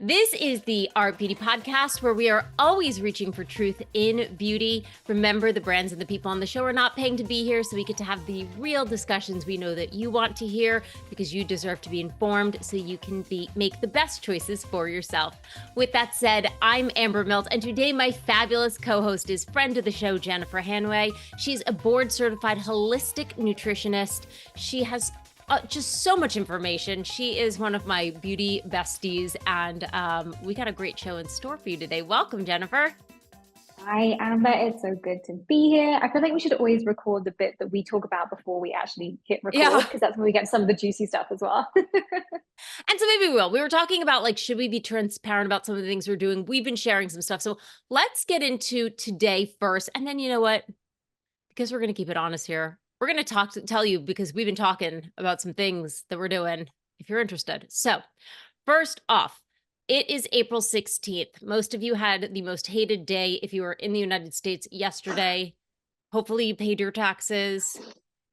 This is the Art Beauty Podcast, where we are always reaching for truth in beauty. Remember, the brands and the people on the show are not paying to be here, so we get to have the real discussions we know that you want to hear, because you deserve to be informed so you can make the best choices for yourself. With that said, I'm Amber Milt, and today my fabulous co-host is friend of the show, Jennifer Hanway. She's a board-certified holistic nutritionist. She has just so much information. She is one of my beauty besties, and we got a great show in store for you today. Welcome, Jennifer. Hi, Amber. It's so good to be here. I feel like we should always record the bit that we talk about before we actually hit record, because that's when we get some of the juicy stuff as well. And so maybe we will. We were talking about, like, should we be transparent about some of the things we're doing? We've been sharing some stuff. So let's get into today first. And then, you know what? Because we're going to keep it honest here, we're going to tell you, because we've been talking about some things that we're doing, if you're interested. So first off, it is April 16th. Most of you had the most hated day if you were in the United States yesterday. Hopefully you paid your taxes.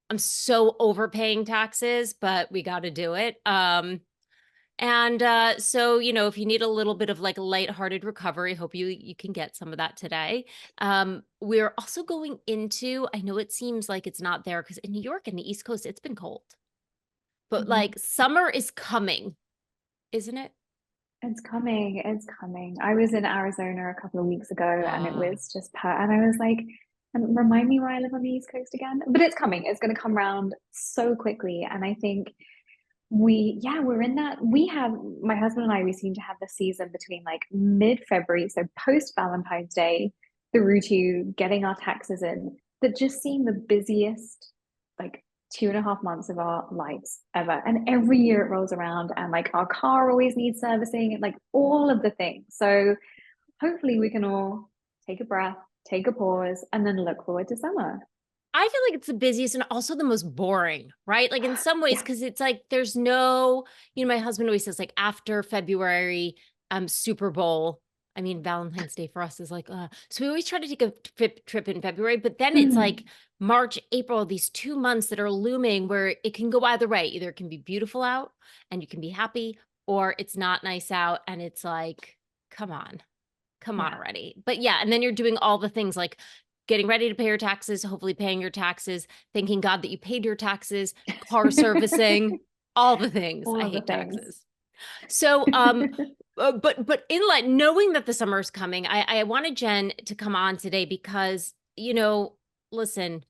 I'm so overpaying taxes, but we got to do it. So, you know, if you need a little bit of like lighthearted recovery, hope you can get some of that today. We're also going into, I know it seems like it's not there because in New York and the East Coast, it's been cold. But like summer is coming, isn't it? It's coming. It's coming. I was in Arizona a couple of weeks ago and it was just and I was like, and remind me where I live on the East Coast again. But it's coming. It's going to come around so quickly. And I think we're in that. My husband and we seem to have the season between like mid-February, so post Valentine's Day, through to getting our taxes in, that just seem the busiest, like 2.5 months of our lives ever. And every year it rolls around and like our car always needs servicing and like all of the things. So hopefully we can all take a breath, take a pause, and then look forward to summer. I feel like it's the busiest and also the most boring, right? Like in some ways, Yeah. because it's like there's no, you know, my husband always says like after February, Super Bowl. I mean, Valentine's Day for us is like, so we always try to take a trip in February, but then it's like March, April, these 2 months that are looming where it can go either way. Either it can be beautiful out and you can be happy, or it's not nice out and it's like, come on Yeah. already. But yeah, and then you're doing all the things like getting ready to pay your taxes, hopefully paying your taxxes, thanking God that you paid your taxes, car servicing, all the things. All I of the hate things. taxes. So, but in like knowing that the summer is coming, I wanted Jen to come on today because, you know, listen,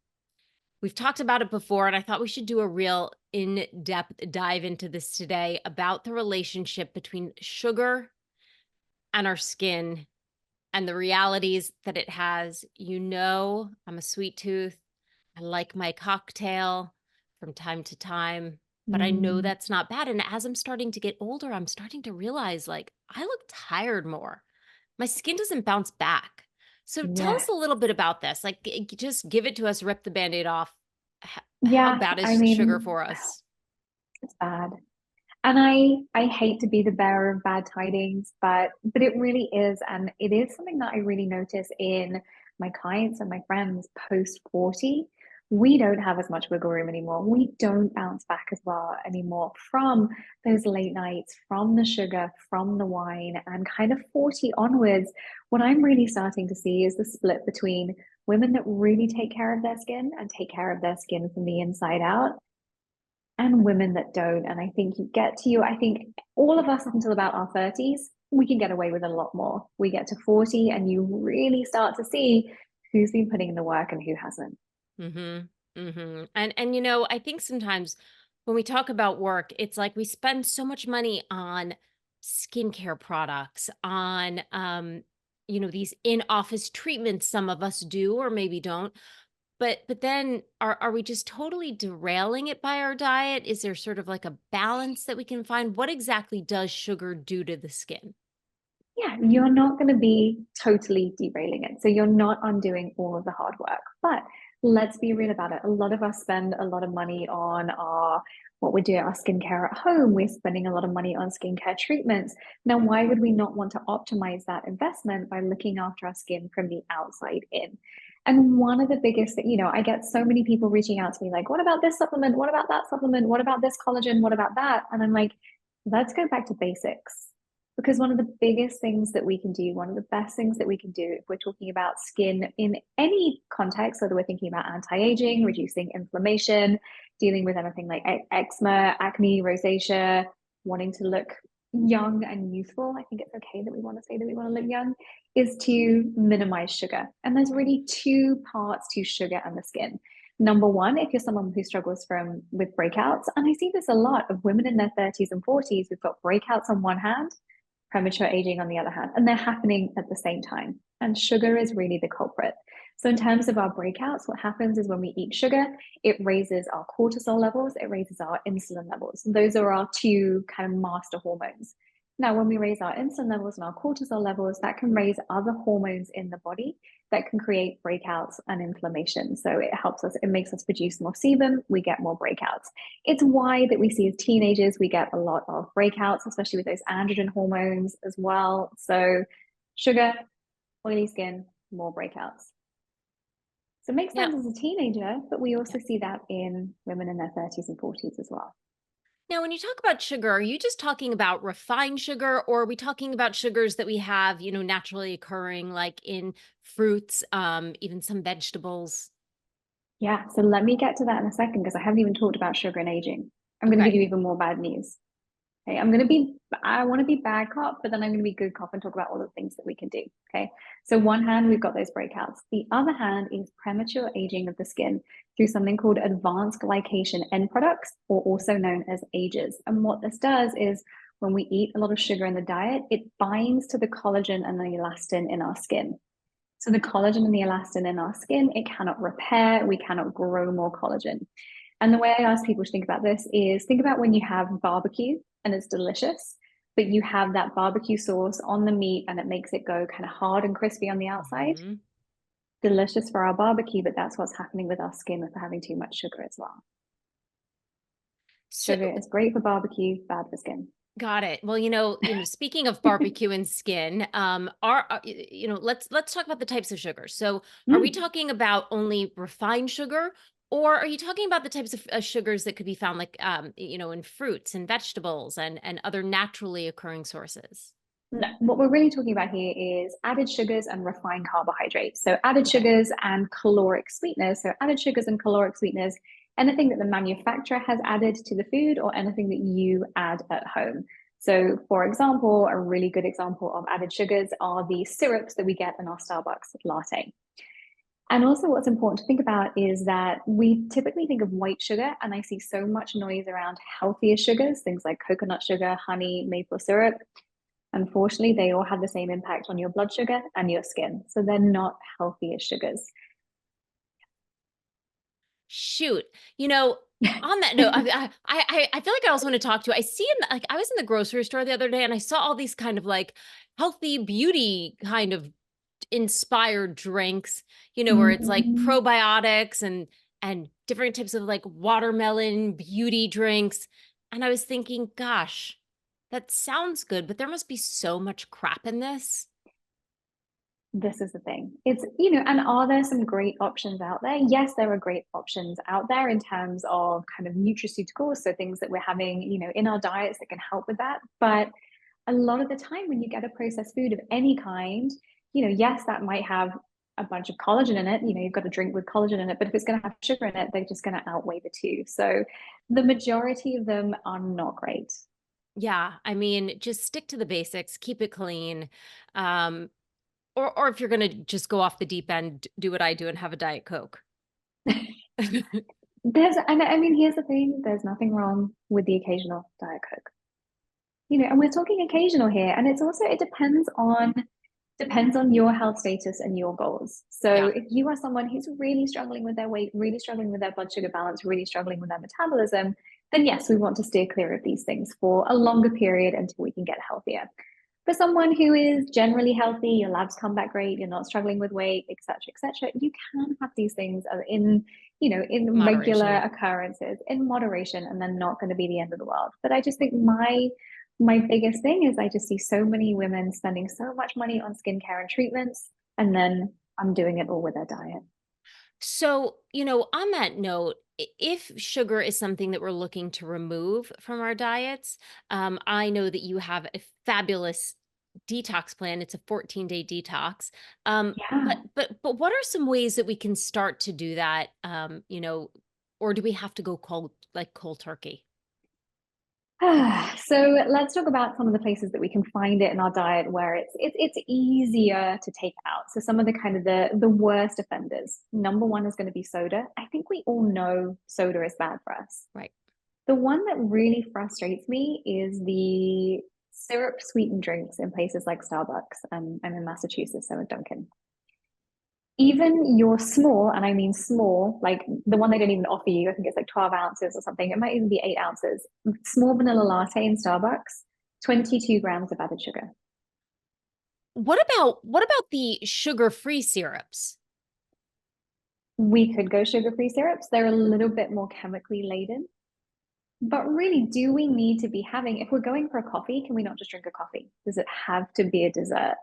we've talked about it before, and I thought we should do a real in-depth dive into this today about the relationship between sugar and our skin and the realities that it has. You know, I'm a sweet tooth. I like my cocktail from time to time, but I know Mm, that's not bad. And as I'm starting to get older, I'm starting to realize like I look tired more. My skin doesn't bounce back. So tell us yes. a little bit about this. Like, just give it to us, rip the Band-Aid off. How Yeah, bad I is sugar mean, for us? it's bad. And I hate to be the bearer of bad tidings, but it really is. And it is something that I really notice in my clients and my friends post 40. We don't have as much wiggle room anymore. We don't bounce back as well anymore from those late nights, from the sugar, from the wine, and kind of 40 onwards. What I'm really starting to see is the split between women that really take care of their skin and take care of their skin from the inside out, and women that don't. And I think I think all of us up until about our 30s, we can get away with a lot more. We get to 40 and you really start to see who's been putting in the work and who hasn't. Mm-hmm. Mm-hmm. And you know, I think sometimes when we talk about work, it's like we spend so much money on skincare products, on you know, these in-office treatments some of us do or maybe don't. But then are we just totally derailing it by our diet? Is there sort of like a balance that we can find? What exactly does sugar do to the skin? Yeah, you're not going to be totally derailing it. So you're not undoing all of the hard work. But let's be real about it. A lot of us spend a lot of money on what we're doing, our skincare at home. We're spending a lot of money on skincare treatments. Now, why would we not want to optimize that investment by looking after our skin from the outside in? And one of the biggest that, I get so many people reaching out to me like, what about this supplement? What about that supplement? What about this collagen? What about that? And I'm like, let's go back to basics. Because one of the biggest things that we can do, one of the best things that we can do if we're talking about skin in any context, whether we're thinking about anti-aging, reducing inflammation, dealing with anything like eczema, acne, rosacea, wanting to look young and youthful, I think it's okay that we want to say that we want to look young, is to minimize sugar. And there's really two parts to sugar and the skin. Number one, if you're someone who struggles with breakouts, and I see this a lot of women in their 30s and 40s who've got breakouts on one hand, premature aging on the other hand, and they're happening at the same time. And sugar is really the culprit. So in terms of our breakouts, what happens is when we eat sugar, it raises our cortisol levels, it raises our insulin levels. And those are our two kind of master hormones. Now, when we raise our insulin levels and our cortisol levels, that can raise other hormones in the body that can create breakouts and inflammation. So it helps us, it makes us produce more sebum, we get more breakouts. It's why that we see as teenagers, we get a lot of breakouts, especially with those androgen hormones as well. So sugar, oily skin, more breakouts. So it makes Yeah. sense as a teenager, but we also see that in women in their 30s and 40s as well. Now, when you talk about sugar, are you just talking about refined sugar, or are we talking about sugars that we have, naturally occurring, like in fruits, even some vegetables? Yeah, so let me get to that in a second because I haven't even talked about sugar and aging. I'm going to Okay. give you even more bad news. Okay, I want to be bad cop, but then I'm going to be good cop and talk about all the things that we can do. Okay, so one hand, we've got those breakouts. The other hand is premature aging of the skin through something called advanced glycation end products, or also known as AGEs. And what this does is when we eat a lot of sugar in the diet, it binds to the collagen and the elastin in our skin. So the collagen and the elastin in our skin, it cannot repair, we cannot grow more collagen. And the way I ask people to think about this is think about when you have barbecue and it's delicious, but you have that barbecue sauce on the meat and it makes it go kind of hard and crispy on the outside. Mhm. Delicious for our barbecue, but that's what's happening with our skin if we're having too much sugar as well. So, Sugar is great for barbecue, bad for skin. got it. Well, speaking of barbecue and skin, let's talk about the types of sugar. So, are we Mm. talking about only refined sugar, or are you talking about the types of sugars that could be found, like, in fruits and vegetables and other naturally occurring sources? No, what we're really talking about here is added sugars and refined carbohydrates. So added Okay. sugars and caloric sweeteners. So added sugars and caloric sweeteners, anything that the manufacturer has added to the food or anything that you add at home. So for example, a really good example of added sugars are the syrups that we get in our Starbucks latte. And also what's important to think about is that we typically think of white sugar, and I see so much noise around healthier sugars, things like coconut sugar, honey, maple syrup. Unfortunately, they all have the same impact on your blood sugar and your skin. So they're not healthier sugars. Shoot. On that note, I feel like I also want to talk to you. I see like I was in the grocery store the other day and I saw all these kind of like healthy beauty kind of inspired drinks, where it's like Mhm. probiotics and different types of like watermelon beauty drinks. And I was thinking, gosh, that sounds good, but there must be so much crap in this. This is the thing. And are there some great options out there? Yes, there are great options out there in terms of kind of nutraceuticals, so things that we're having, in our diets that can help with that. But a lot of the time when you get a processed food of any kind, yes, that might have a bunch of collagen in it. You've got a drink with collagen in it, but if it's going to have sugar in it, they're just going to outweigh the two. So the majority of them are not great. Yeah, I mean, just stick to the basics, keep it clean. Um, or if you're gonna just go off the deep end, do what I do and have a Diet Coke. And I mean, here's the thing, there's nothing wrong with the occasional Diet Coke. And we're talking occasional here, and it depends on your health status and your goals. So Yeah, if you are someone who's really struggling with their weight, really struggling with their blood sugar balance, really struggling with their metabolism, then yes, we want to steer clear of these things for a longer period until we can get healthier. For someone who is generally healthy, your labs come back great, you're not struggling with weight, etc., you can have these things in regular moderation. occurrences in moderation, and they're not going to be the end of the world. But I just think my biggest thing is I just see so many women spending so much money on skincare and treatments, and then I'm doing it all with their diet. So, on that note, if sugar is something that we're looking to remove from our diets, I know that you have a fabulous detox plan. It's a 14-day detox. But Yeah. but what are some ways that we can start to do that? Or do we have to go cold turkey? So let's talk about some of the places that we can find it in our diet where it's easier to take out. So some of the kind of the worst offenders. Number one is going to be soda. I think we all know soda is bad for us. Right. The one that really frustrates me is the syrup sweetened drinks in places like Starbucks. I'm in Massachusetts, so at Dunkin'. Even your small, and I mean small, like the one they don't even offer you, I think it's like 12 ounces or something. It might even be 8 ounces. Small vanilla latte in Starbucks, 22 grams of added sugar. What about the sugar-free syrups? We could go sugar-free syrups. They're a little bit more chemically laden. But really, do we need to be having, if we're going for a coffee, can we not just drink a coffee? Does it have to be a dessert?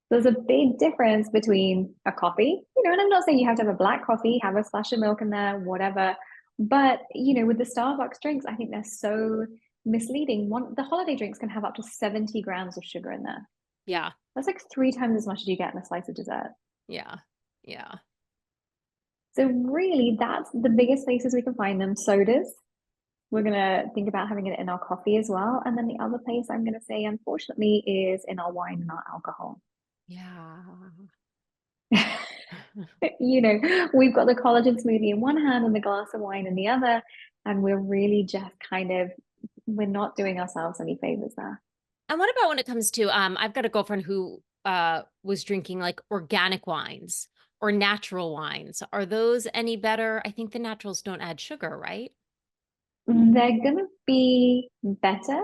There's a big difference between a coffee, and I'm not saying you have to have a black coffee, have a splash of milk in there, whatever. But, with the Starbucks drinks, I think they're so misleading. The holiday drinks can have up to 70 grams of sugar in there. Yeah. That's like 3 times as much as you get in a slice of dessert. Yeah. Yeah. So really, that's the biggest places we can find them. Sodas. We're going to think about having it in our coffee as well. And then the other place I'm going to say, unfortunately, is in our wine and our alcohol. Yeah. We've got the collagen smoothie in one hand and the glass of wine in the other, and we're really just we're not doing ourselves any favors there. And what about when it comes to I've got a girlfriend who was drinking like organic wines or natural wines. Are those any better? I think the naturals don't add sugar, right? They're gonna be better,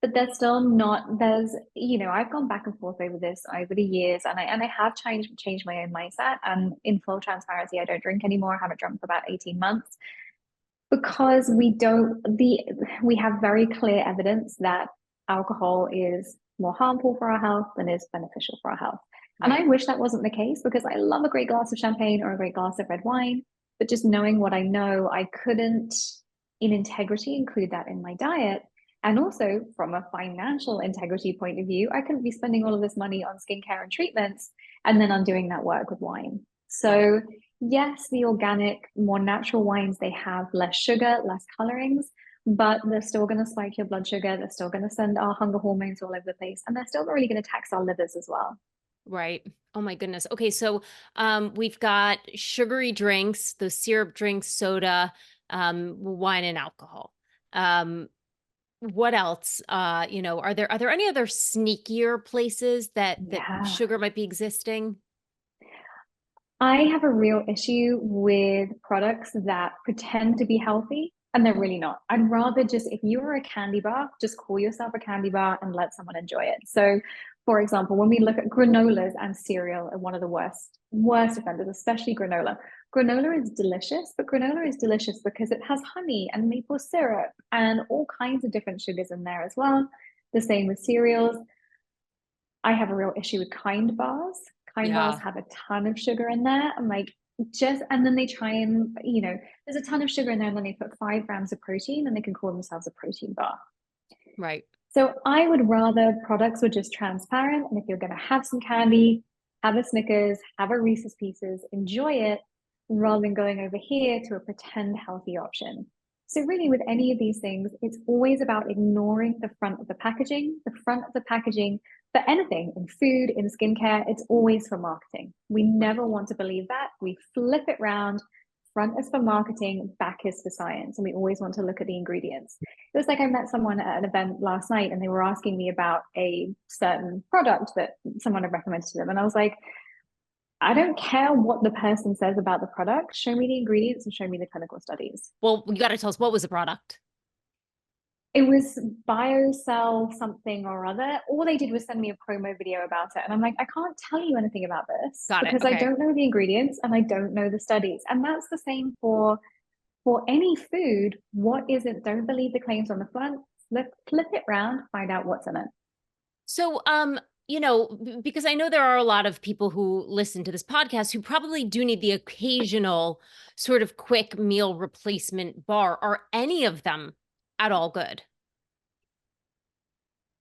but they're still not. I've gone back and forth over this over the years, and I have changed my own mindset. And in full transparency, I don't drink anymore. I haven't drunk for about 18 months because we have very clear evidence that alcohol is more harmful for our health than is beneficial for our health. And Right. I wish that wasn't the case because I love a great glass of champagne or a great glass of red wine. But just knowing what I know, I couldn't, in integrity, include that in my diet. And also, from a financial integrity point of view, I couldn't be spending all of this money on skincare and treatments and then undoing that work with wine. Right. So, yes, the organic, more natural wines, they have less sugar, less colorings, but they're still going to spike your blood sugar. They're still going to send our hunger hormones all over the place. And they're still really going to tax our livers as well. Right. Oh my goodness. Okay, so we've got sugary drinks, the syrup drinks, soda, wine and alcohol. Um what else? Are there any other sneakier places that Yeah. sugar might be existing? I have a real issue with products that pretend to be healthy and they're really not. I'd rather just, if you're a candy bar, just call yourself a candy bar and let someone enjoy it. So, for example, when we look at granolas and cereal are one of the worst offenders, especially granola. Granola is delicious, but granola is delicious because it has honey and maple syrup and all kinds of different sugars in there as well. The same with cereals. I have a real issue with Kind bars. Kind bars Yeah. have a ton of sugar in there. I'm like, and then they try and, there's a ton of sugar in there, and then they put 5 grams of protein and they can call themselves a protein bar. Right. So I would rather products were just transparent. And if you're going to have some candy, have a Snickers, have a Reese's Pieces, enjoy it rather than going over here to a pretend healthy option. So, really, with any of these things, it's always about ignoring the front of the packaging. The front of the packaging for anything in food, in skincare, it's always for marketing. We Right. never want to believe that. We flip it round. Front is for marketing, back is for science. And we always want to look at the ingredients. It was like I met someone at an event last night and they were asking me about a certain product that someone had recommended to them. And I was like, I don't care what the person says about the product. Show me the ingredients and show me the clinical studies. Well, you got to tell us what was the product. It was BioCell something or other. All they did was send me a promo video about it. And I'm like, I can't tell you anything about this Got it. because I Okay. don't know the ingredients and I don't know the studies. And that's the same for any food. What is it? Don't believe the claims on the front. Flip it round, find out what's in it. So, because I know there are a lot of people who listen to this podcast who probably do need the occasional sort of quick meal replacement bar. Are any of them at all good?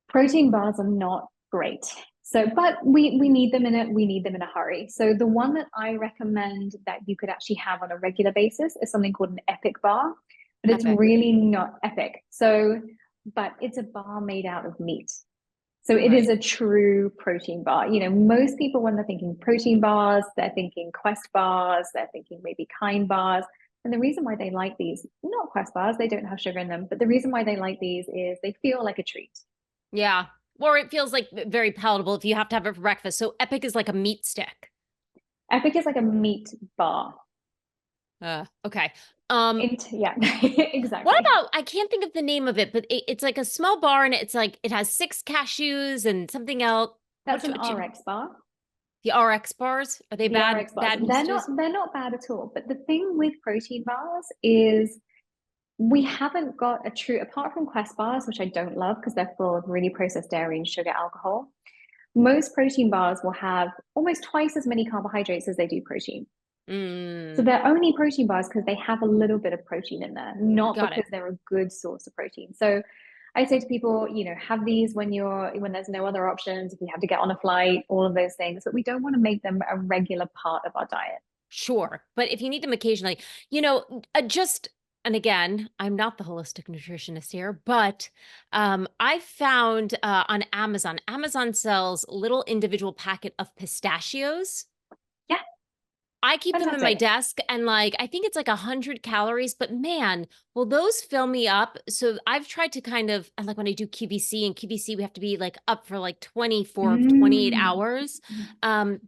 Protein bars are not great. So, but we need them in a hurry. So the one that I recommend that you could actually have on a regular basis is something called an Epic bar, but it's Epic. really not Epic. So, but it's a bar made out of meat. So it is Right. a true protein bar. Most people, when they're thinking protein bars, they're thinking Quest bars, they're thinking maybe Kind bars. And the reason why they like these, not Quest bars, they don't have sugar in them, but the reason why they like these is they feel like a treat. Yeah. Or it feels like very palatable if you have to have it for breakfast. So Epic is like a meat stick. Epic is like a meat bar. Okay. Yeah, What exactly. about, I can't think of the name of it, but it's like a small bar and it's like it has 6 cashews and something else. That's an RX bar. The RX bars, are they The bad RX bars. bad They're not messages? they're not bad at all. But the thing with protein bars is we haven't got a true, apart from Quest bars, which I don't love because they're full of really processed dairy and sugar alcohol. Most protein bars will have almost twice as many carbohydrates as they do protein. So Mm, they're only protein bars because they have a little bit of protein in there, not got it. because they're a good source of protein. So I say to people, have these when there's no other options, if you have to get on a flight, all of those things, but we don't want to make them a regular part of our diet. Sure. But if you need them occasionally, just, and again, I'm not the holistic nutritionist here, but I found on Amazon sells little individual packet of pistachios. Yeah, I keep them in my fantastic. desk and like I think it's like 100 calories, but man, will those fill me up? So I've tried to kind of, and like when I do QVC, and QVC we have to be like up for like 24, 28 Mm. hours.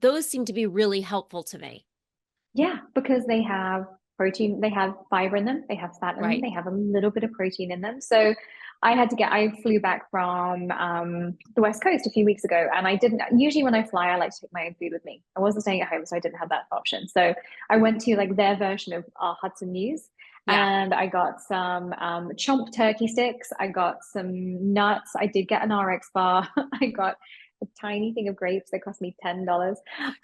Those seem to be really helpful to me. Yeah, because they have protein, they have fiber in them, they have fat in them, Right. they have a little bit of protein in them. So I flew back from the West Coast a few weeks ago, and I didn't, usually when I fly, I like to take my own food with me. I wasn't staying at home, so I didn't have that option. So I went to like their version of our Hudson News, Yeah. and I got some chomp turkey sticks. I got some nuts. I did get an RX bar. I got a tiny thing of grapes that cost me $10.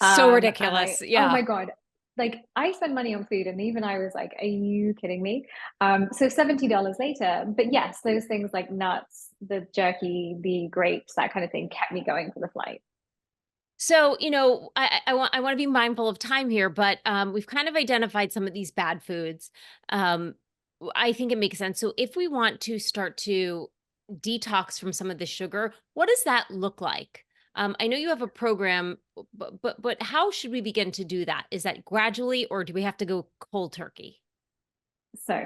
So And ridiculous. oh Yeah. my God, like I spend money on food, and even I was like, are you kidding me? So $70 later. But yes, those things like nuts, the jerky, the grapes, that kind of thing kept me going for the flight. So, I want to be mindful of time here, but we've kind of identified some of these bad foods. Um, I think it makes sense. So, if we want to start to detox from some of the sugar, what does that look like? I know you have a program, but how should we begin to do that? Is that gradually, or do we have to go cold turkey? So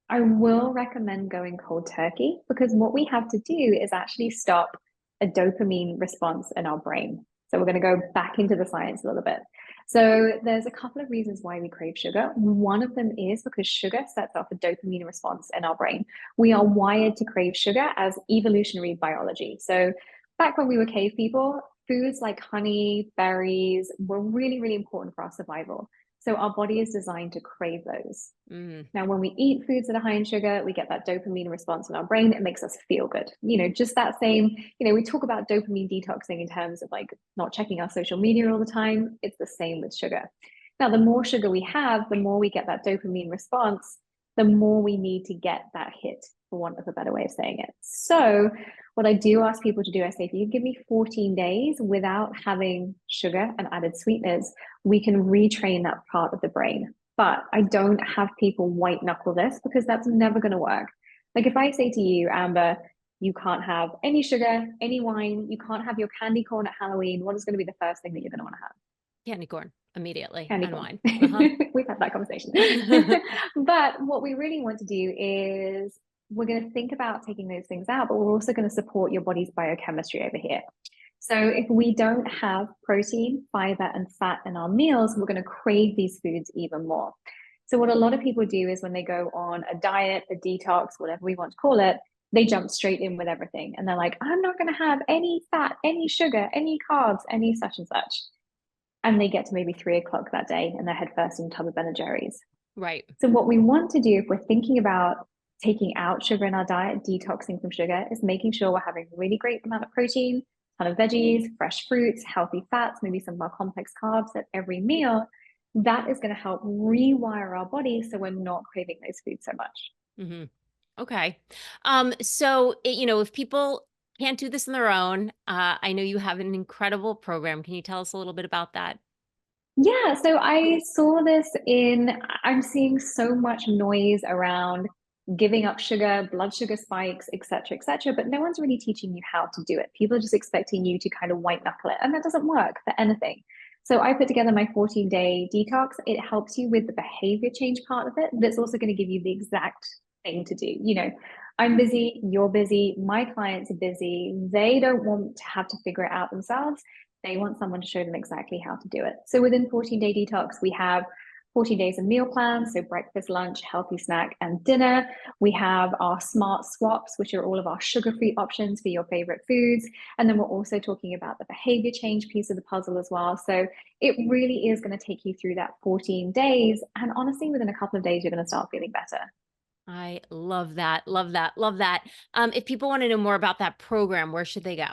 I will recommend going cold turkey because what we have to do is actually stop a dopamine response in our brain. So we're going to go back into the science a little bit. So there's a couple of reasons why we crave sugar. One of them is because sugar sets off a dopamine response in our brain. We are wired to crave sugar as evolutionary biology. So back when we were cave people, foods like honey, berries were really, really important for our survival. So our body is designed to crave those. Mm, Now, when we eat foods that are high in sugar, we get that dopamine response in our brain. It makes us feel good. Just that same, we talk about dopamine detoxing in terms of like not checking our social media all the time. It's the same with sugar. Now, the more sugar we have, the more we get that dopamine response, the more we need to get that hit, for want of a better way of saying it. So, what I do ask people to do, I say, if you give me 14 days without having sugar and added sweeteners, we can retrain that part of the brain. But I don't have people white knuckle this because that's never going to work. Like if I say to you, Amber, you can't have any sugar, any wine, you can't have your candy corn at Halloween, what is going to be the first thing that you're going to want to have? candy corn immediately Candy and corn. wine. Uh We've had that conversation. huh. But what we really want to do is we're going to think about taking those things out, but we're also going to support your body's biochemistry over here. So if we don't have protein, fiber, and fat in our meals, we're going to crave these foods even more. So what a lot of people do is when they go on a diet, a detox, whatever we want to call it, they jump straight in with everything. And they're like, I'm not going to have any fat, any sugar, any carbs, any such and such. And they get to maybe 3 o'clock that day and they're head first in a tub of Ben and Jerry's. Right. So what we want to do if we're thinking about taking out sugar in our diet, detoxing from sugar, is making sure we're having a really great amount of protein, ton of veggies, fresh fruits, healthy fats, maybe some more complex carbs at every meal, that is going to help rewire our body so we're not craving those foods so much. Mm-hmm. Okay. So, if people can't do this on their own, I know you have an incredible program. Can you tell us a little bit about that? Yeah, so I saw this I'm seeing so much noise around giving up sugar, blood sugar spikes, et cetera, but no one's really teaching you how to do it. People are just expecting you to kind of white knuckle it, and that doesn't work for anything. So I put together my 14-day detox. It helps you with the behavior change part of it, but it's also going to give you the exact thing to do. I'm busy, you're busy, my clients are busy. They don't want to have to figure it out themselves. They want someone to show them exactly how to do it. So within 14-day detox, we have 14 days of meal plans, so breakfast, lunch, healthy snack, and dinner. We have our smart swaps, which are all of our sugar-free options for your favorite foods. And then we're also talking about the behavior change piece of the puzzle as well. So it really is going to take you through that 14 days. And honestly, within a couple of days, you're going to start feeling better. I love that. Love that. Love that. If people want to know more about that program, where should they go?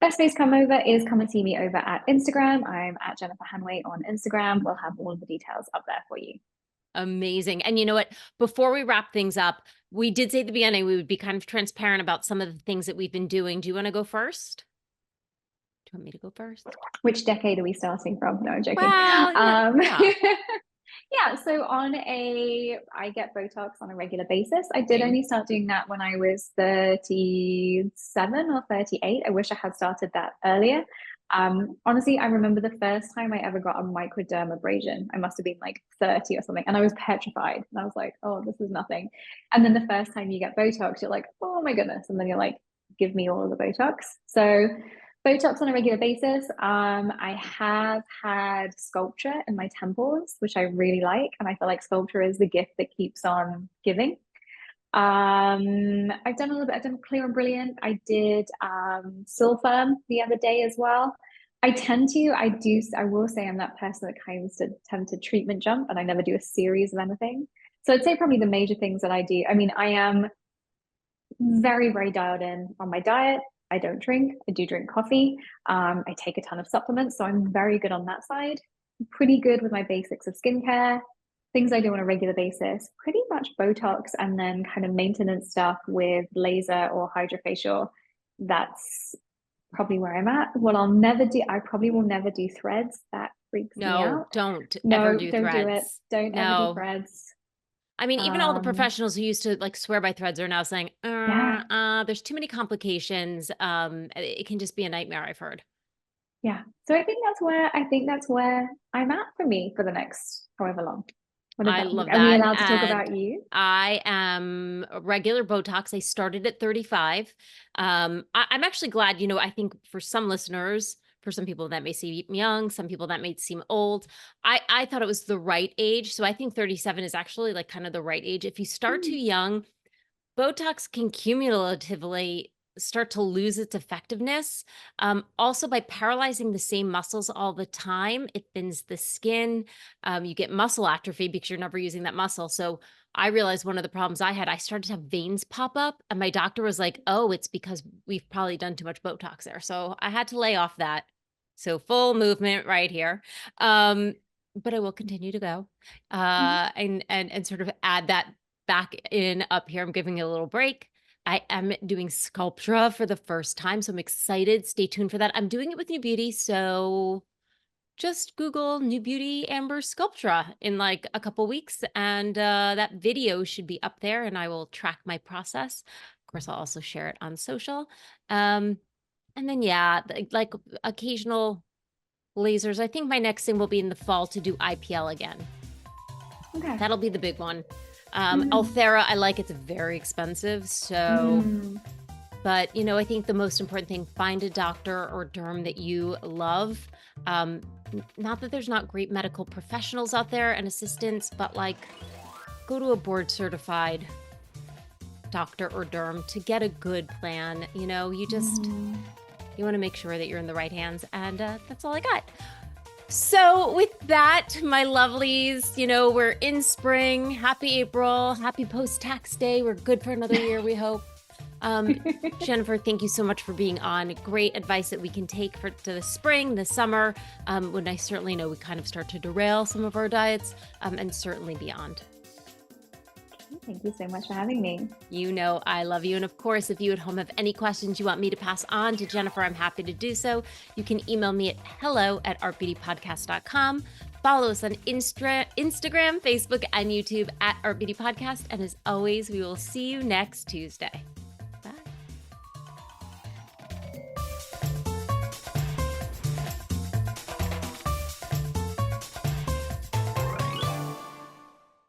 Best place to come over is come and see me over at Instagram. I'm at Jennifer Hanway on Instagram. We'll have all of the details up there for you. Amazing. And you know what? Before we wrap things up, we did say at the beginning we would be kind of transparent about some of the things that we've been doing. Do you want to go first? Do you want me to go first? Which decade are we starting from? No, I'm joking. Well, yeah. Yeah, so I get Botox on a regular basis. I did Same. only start doing that when I was 37 or 38. I wish I had started that earlier. Honestly, I remember the first time I ever got a microdermabrasion. I must have been like 30 or something, and I was petrified. And I was like, oh, this is nothing. And then the first time you get Botox, you're like, oh my goodness. And then you're like, give me all of the Botox. So Botox on a regular basis. I have had sculpture in my temples, which I really like. And I feel like sculpture is the gift that keeps on giving. I've done a little bit, I've done Clear and Brilliant. I did Silfirm the other day as well. I will say I'm that person that kind of tend to treatment jump and I never do a series of anything. So I'd say probably the major things that I do. I mean, I am very, very dialed in on my diet. I don't drink. I do drink coffee. I take a ton of supplements, so I'm very good on that side. I'm pretty good with my basics of skincare, things I do on a regular basis, pretty much Botox and then kind of maintenance stuff with laser or hydrofacial. That's probably where I'm at. What I'll never do, I probably will never do threads. That freaks me out. Don't ever No, do don't do it. threads. Don't ever do No. threads. I mean, even all the Um, professionals who used to like swear by threads are now saying, yeah. there's too many complications. It can just be a nightmare, I've heard. Yeah. So I think that's where I'm at for me for the next however long. What I about you? love Are we that. allowed to talk And about you? I am a regular Botox. I started at 35. I'm actually glad, I think for some listeners, for some people that may seem young, some people that may seem old. I thought it was the right age. So I think 37 is actually like kind of the right age. If you start too Mm. young, Botox can cumulatively start to lose its effectiveness. Also, by paralyzing the same muscles all the time, it thins the skin. You get muscle atrophy because you're never using that muscle. So I realized one of the problems I had, I started to have veins pop up, and my doctor was like, oh, it's because we've probably done too much Botox there. So I had to lay off that. So full movement right here. But I will continue to go Mhm. and sort of add that back in up here. I'm giving it a little break. I am doing Sculptra for the first time, so I'm excited. Stay tuned for that. I'm doing it with New Beauty, so just Google New Beauty Amber Sculptra in like a couple weeks, and that video should be up there, and I will track my process. Of course, I'll also share it on social. And then, yeah, like occasional lasers. I think my next thing will be in the fall to do IPL again. Okay. That'll be the big one. Mm. Althera, I like, it's very expensive. So, Mm. but I think the most important thing, find a doctor or derm that you love. Not that there's not great medical professionals out there and assistants, but like go to a board certified doctor or derm to get a good plan. Mm. You want to make sure that you're in the right hands. And that's all I got. So with that, my lovelies, we're in spring. Happy April. Happy post-tax day. We're good for another year, we hope. Jennifer, thank you so much for being on. Great advice that we can take to the spring, the summer, when I certainly know we kind of start to derail some of our diets, and certainly beyond. Thank you so much for having me. You know I love you. And of course, if you at home have any questions you want me to pass on to Jennifer, I'm happy to do so. You can email me at hello@artbeautypodcast.com. Follow us on Instagram, Facebook, and YouTube at Art Beauty Podcast. And as always, we will see you next Tuesday.